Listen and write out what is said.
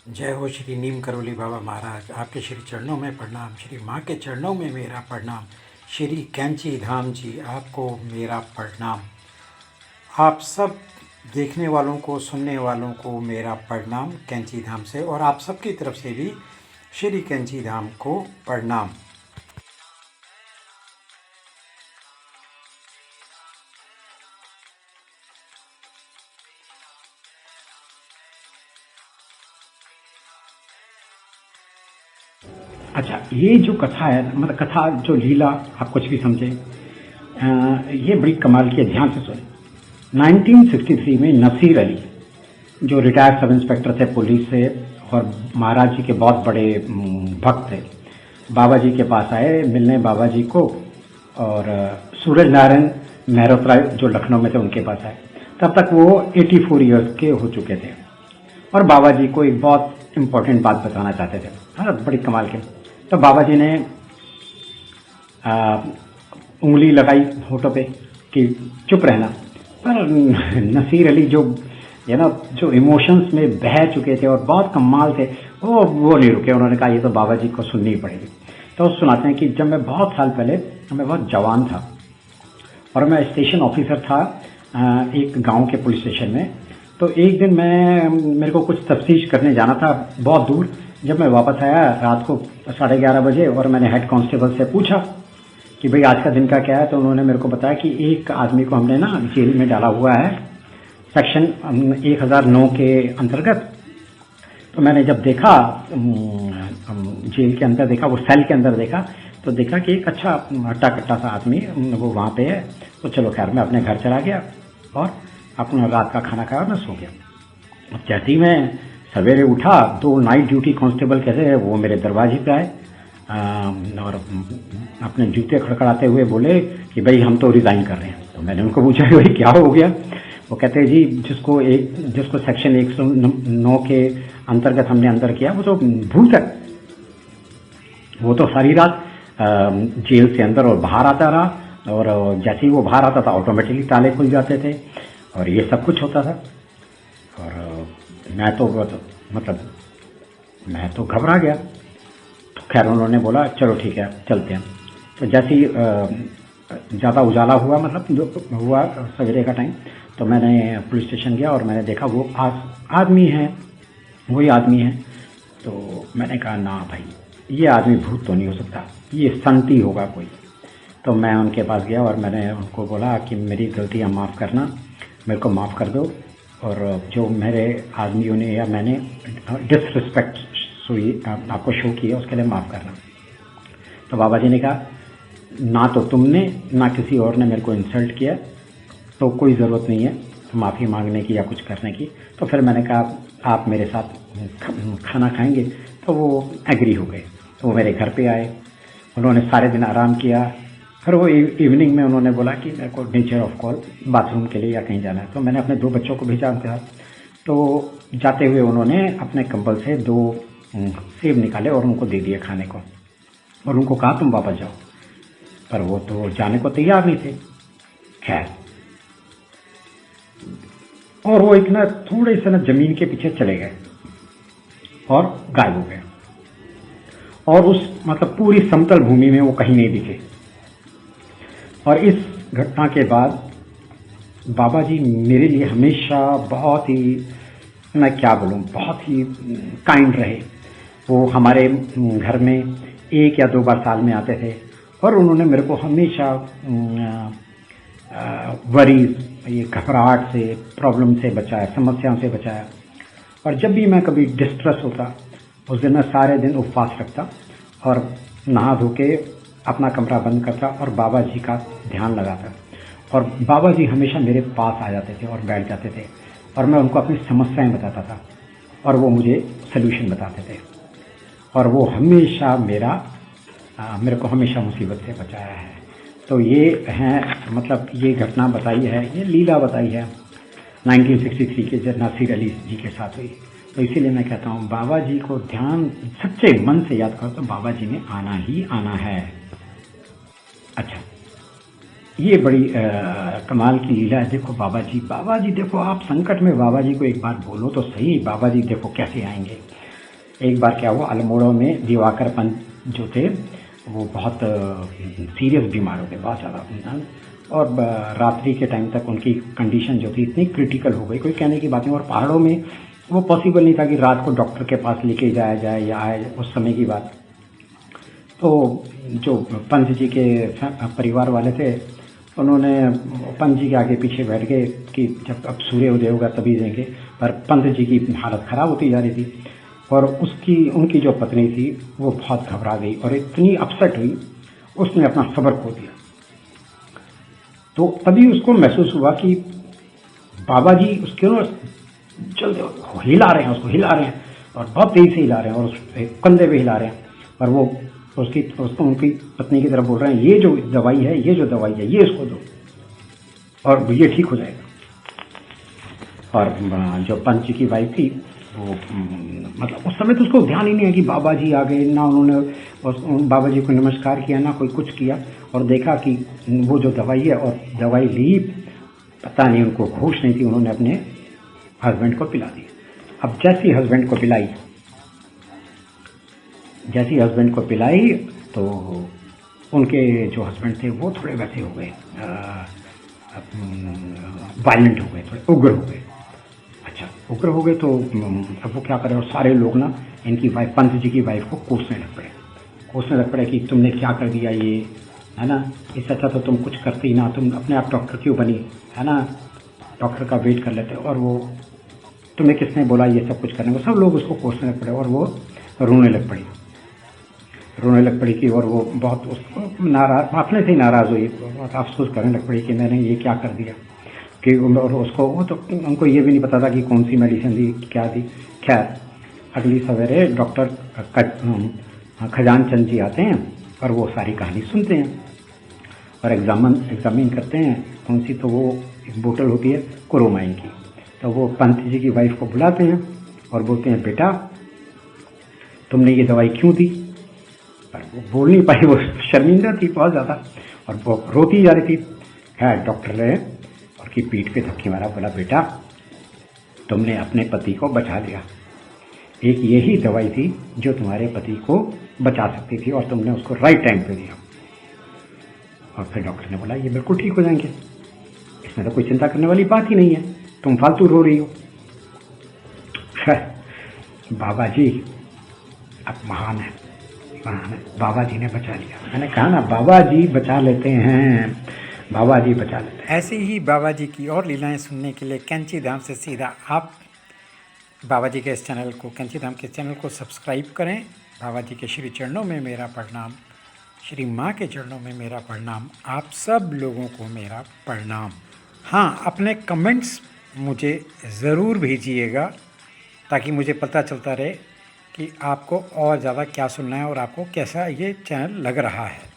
जय हो श्री नीम करोली बाबा महाराज। आपके श्री चरणों में प्रणाम, श्री माँ के चरणों में मेरा प्रणाम। श्री कैंची धाम जी आपको मेरा प्रणाम। आप सब देखने वालों को, सुनने वालों को मेरा प्रणाम कैंची धाम से, और आप सबकी तरफ से भी श्री कैंची धाम को प्रणाम। अच्छा, ये जो कथा है, मतलब कथा जो लीला, आप कुछ भी समझे, ये बड़ी कमाल की है, ध्यान से सुने। 1963 में नसीर अली, जो रिटायर्ड सब इंस्पेक्टर थे पुलिस से और महाराज जी के बहुत बड़े भक्त थे, बाबा जी के पास आए मिलने बाबा जी को, और सूरज नारायण मेहरोत्रा जो लखनऊ में थे उनके पास आए। तब तक वो 84 ईयर्स के हो चुके थे और बाबा जी को एक बहुत इम्पोर्टेंट बात बताना चाहते थे। हाँ, बड़ी कमाल के। तो बाबा जी ने उंगली लगाई होठों पे कि चुप रहना, पर नसीर अली जो है ना, जो इमोशंस में बह चुके थे और बहुत कमाल थे, वो नहीं रुके। उन्होंने कहा ये तो बाबा जी को सुननी पड़ेगी। तो सुनाते हैं कि जब मैं बहुत साल पहले, मैं बहुत जवान था और मैं स्टेशन ऑफिसर था एक गांव के पुलिस स्टेशन में। तो एक दिन मेरे को कुछ तफ्तीश करने जाना था बहुत दूर। जब मैं वापस आया रात को 11:30 बजे, और मैंने हेड कांस्टेबल से पूछा कि भाई आज का दिन का क्या है, तो उन्होंने मेरे को बताया कि एक आदमी को हमने ना जेल में डाला हुआ है सेक्शन 1009 के अंतर्गत। तो मैंने जब देखा, जेल के अंदर देखा, वो सेल के अंदर देखा, तो देखा कि एक अच्छा हट्टा कट्टा सा आदमी वो वहाँ पे है। तो चलो खैर, मैं अपने घर चला गया और अपना रात का खाना खाया और मैं सो गया। अब जैसे ही मैं सवेरे उठा, 2 नाइट ड्यूटी कांस्टेबल कैसे है वो मेरे दरवाजे पे आए और अपने जूते खड़खड़ाते हुए बोले कि भाई हम तो रिजाइन कर रहे हैं। तो मैंने उनको पूछा कि भाई क्या हो गया। वो कहते हैं जी जिसको सेक्शन 109 के अंतर्गत हमने अंदर किया वो तो भूत है, वो तो सारी रात जेल से अंदर और बाहर आता रहा, और जैसे ही वो बाहर आता था ऑटोमेटिकली ताले खुल जाते थे और ये सब कुछ होता था। और मैं तो मतलब मैं तो घबरा गया। तो खैर उन्होंने बोला चलो ठीक है चलते हैं। तो जैसे ही ज़्यादा उजाला हुआ, मतलब जो हुआ सवेरे का टाइम, तो मैंने पुलिस स्टेशन गया और मैंने देखा वो आदमी है, वही आदमी है। तो मैंने कहा ना भाई, ये आदमी भूत तो नहीं हो सकता, ये संती होगा कोई। तो मैं उनके पास गया और मैंने उनको बोला कि मेरी गलतियाँ माफ़ करना, मेरे को माफ़ कर दो, और जो मेरे आदमियों ने या मैंने डिसरिस्पेक्ट आपको शो किया उसके लिए माफ़ करना। तो बाबा जी ने कहा ना तो तुमने ना किसी और ने मेरे को इंसल्ट किया, तो कोई ज़रूरत नहीं है माफ़ी मांगने की या कुछ करने की। तो फिर मैंने कहा आप मेरे साथ खाना खाएंगे, तो वो एग्री हो गए। तो वो मेरे घर पे आए, उन्होंने सारे दिन आराम किया। फिर वो इवनिंग में उन्होंने बोला कि मेरे को नेचर ऑफ कॉल बाथरूम के लिए या कहीं जाना है। तो मैंने अपने 2 बच्चों को भेजा उनके साथ। तो जाते हुए उन्होंने अपने कंबल से 2 सेब निकाले और उनको दे दिए खाने को, और उनको कहा तुम वापस जाओ, पर वो तो जाने को तैयार नहीं थे। खैर, और वो एक ना थोड़े से ना जमीन के पीछे चले गए और गायब हो गए, और उस मतलब पूरी समतल भूमि में वो कहीं नहीं दिखे। और इस घटना के बाद बाबा जी मेरे लिए हमेशा बहुत ही, मैं क्या बोलूँ, बहुत ही काइंड रहे। वो हमारे घर में 1 या 2 बार साल में आते थे और उन्होंने मेरे को हमेशा वरीज, ये घबराहट से, प्रॉब्लम से बचाया, समस्याओं से बचाया। और जब भी मैं कभी डिस्ट्रेस होता, उस दिन मैं सारे दिन उपवास रखता और नहा धो के अपना कमरा बंद करता और बाबा जी का ध्यान लगाता। और बाबा जी हमेशा मेरे पास आ जाते थे और बैठ जाते थे, और मैं उनको अपनी समस्याएं बताता था और वो मुझे सल्यूशन बताते थे। और वो हमेशा मेरे को हमेशा मुसीबत से बचाया है। तो ये है, मतलब ये घटना बताई है, ये लीला बताई है 1963 के जब नसीर अली जी के साथ हुई। तो इसीलिए मैं कहता हूँ बाबा जी को ध्यान सच्चे मन से याद करो तो बाबा जी ने आना ही आना है। अच्छा, ये बड़ी कमाल की लीला है। देखो बाबा जी देखो, आप संकट में बाबा जी को एक बार बोलो तो सही, बाबा जी देखो कैसे आएंगे। एक बार क्या हुआ, अल्मोड़ा में दिवाकर पंत जो थे वो बहुत सीरियस बीमार हो गए, बहुत ज़्यादा, और रात्रि के टाइम तक उनकी कंडीशन जो थी इतनी क्रिटिकल हो गई, कोई कहने की बात नहीं। और पहाड़ों में वो पॉसिबल नहीं था कि रात को डॉक्टर के पास लेके जाया जाए या आए, उस समय की बात। तो जो पंत जी के परिवार वाले थे, उन्होंने पंत जी के आगे पीछे बैठ गए कि जब अब सूर्य उदय होगा तभी देंगे। पर पंत जी की हालत ख़राब होती जा रही थी, और उनकी जो पत्नी थी वो बहुत घबरा गई और इतनी अपसेट हुई, उसने अपना सब्र खो दिया। तो तभी उसको महसूस हुआ कि बाबा जी उसके चलते हिला रहे हैं, उसको हिला रहे हैं, और बहुत तेज़ी से हिला रहे हैं, और उसके कंधे पे हिला रहे हैं। और वो उसको उनकी पत्नी की तरफ बोल रहे हैं, ये जो दवाई है ये इसको दो और ये ठीक हो जाएगा। और जो पंत जी की वाइफ थी वो मतलब उस समय तो उसको ध्यान ही नहीं है कि बाबा जी आ गए, ना उन्होंने बाबा जी को नमस्कार किया, ना कोई कुछ किया, और देखा कि वो जो दवाई है, और दवाई ली, पता नहीं उनको होश नहीं थी, उन्होंने अपने हस्बैंड को पिला दी। अब जैसी हस्बैंड को पिलाई तो उनके जो हस्बैंड थे वो थोड़े वैसे हो गए, वायलेंट हो गए, थोड़े उग्र हो गए। अच्छा, उग्र हो गए तो अब वो क्या करें, और सारे लोग ना इनकी वाइफ, पंत जी की वाइफ को कोसने लग पड़े कि तुमने क्या कर दिया ये, है ना, इससे अच्छा तो तुम कुछ करते ही ना, तुम अपने आप डॉक्टर क्यों बनी, है ना, डॉक्टर का वेट कर लेते, और वो तुम्हें किसने बोला ये सब कुछ करने को। सब लोग उसको कोसने लग पड़े, और वो रोने लग पड़ी कि, और वो बहुत उसको नाराज, अपने से ही नाराज़ हुई, बहुत अफसोस करने लग पड़ी कि मैंने ये क्या कर दिया कि, और उसको वो तो उनको ये भी नहीं पता था कि कौन सी मेडिसिन दी, क्या दी। खैर, अगली सवेरे डॉक्टर खजान चंद जी आते हैं और वो सारी कहानी सुनते हैं और एग्जामिन करते हैं कौन सी, तो वो एक बोतल होती है क्रोमाइन की। तो वो पंत जी की वाइफ को बुलाते हैं और बोलते हैं, बेटा तुमने ये दवाई क्यों दी। पर वो बोल नहीं पाई, वो शर्मिंदा थी बहुत ज़्यादा, और वो रोती जा रही थी। खैर, डॉक्टर ने उसकी पीठ पे धक्के मारा, बोला, बेटा तुमने अपने पति को बचा लिया, एक यही दवाई थी जो तुम्हारे पति को बचा सकती थी, और तुमने उसको राइट टाइम पे दिया। और फिर डॉक्टर ने बोला, ये बिल्कुल ठीक हो जाएंगे, इसमें तो कोई चिंता करने वाली बात ही नहीं है, तुम फालतू रो रही हो। बाबा जी अब महान है, बाबा जी ने बचा लिया। मैंने कहा ना, बाबा जी बचा लेते हैं, बाबा जी बचा लेते हैं। ऐसे ही बाबा जी की और लीलाएं सुनने के लिए कैंची धाम से सीधा आप बाबा जी के इस चैनल को, कैंची धाम के चैनल को सब्सक्राइब करें। बाबा जी के श्री चरणों में मेरा प्रणाम, श्री माँ के चरणों में मेरा प्रणाम, आप सब लोगों को मेरा प्रणाम। हाँ, अपने कमेंट्स मुझे ज़रूर भेजिएगा ताकि मुझे पता चलता रहे कि आपको और ज़्यादा क्या सुनना है और आपको कैसा ये चैनल लग रहा है।